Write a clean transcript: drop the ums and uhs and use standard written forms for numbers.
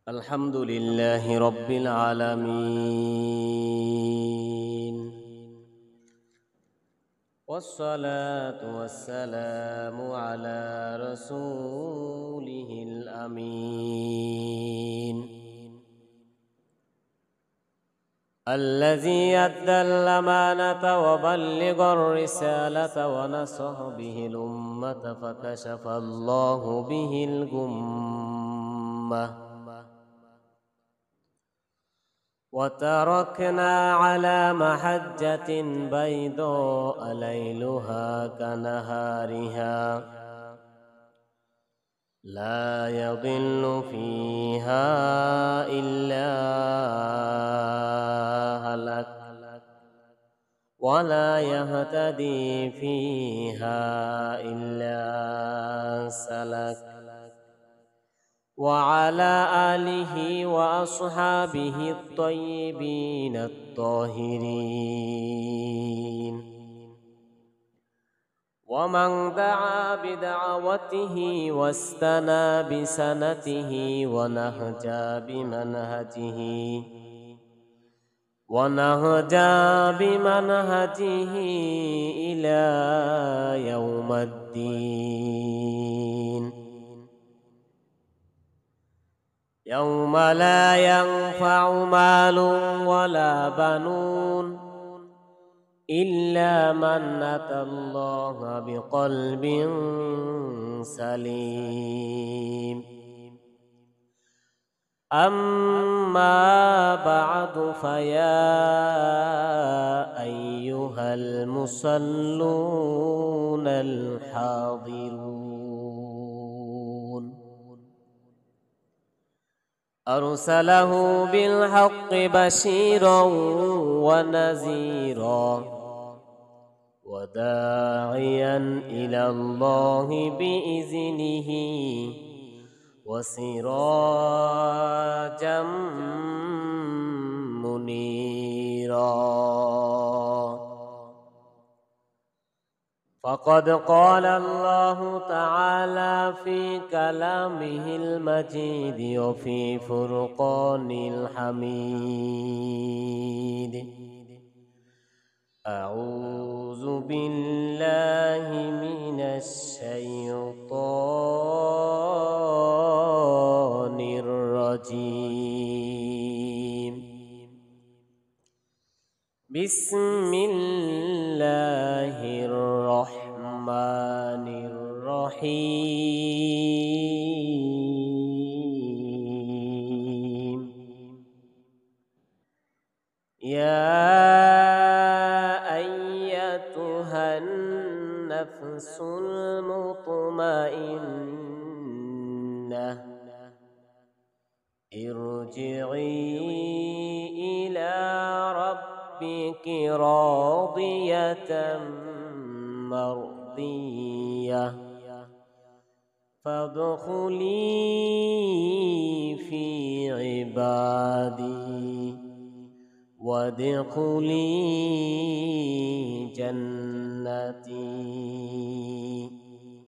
الحمد لله رب العالمين، والصلاة والسلام على رسوله الأمين الذي أدى الأمانة وبلغ الرسالة ونصح به الأمة فكشف الله به الغمة وتركنا على محجة بيضاء ليلها كنهارها لا يضل فيها إلا هلك ولا يهتدي فيها إلا سلك وعلى آله وأصحابه الطيبين الطاهرين ومن دعا بدعوته واستنى بسنته ونهجا بمنهجه إلى يوم الدين يوم لا ينفع مال ولا بنون إلا من أتى الله بقلب سليم. أما بعد فيا أيها المصلون الحاضرون، أرسله بالحق بشيرا ونذيرا وداعيا إلى الله بإذنه وسراجا منيرا. فقد قال الله تعالى في كلامه المجيد وفي فرقان الحميد: أعوذ بالله من الشيطان الرجيم. بسم الله الرحمن الرحيم. يا أيتها النفس المطمئنة ارجعي إلى ربك راضية مرضية فادخلي في عبادي وادخلي جنتي.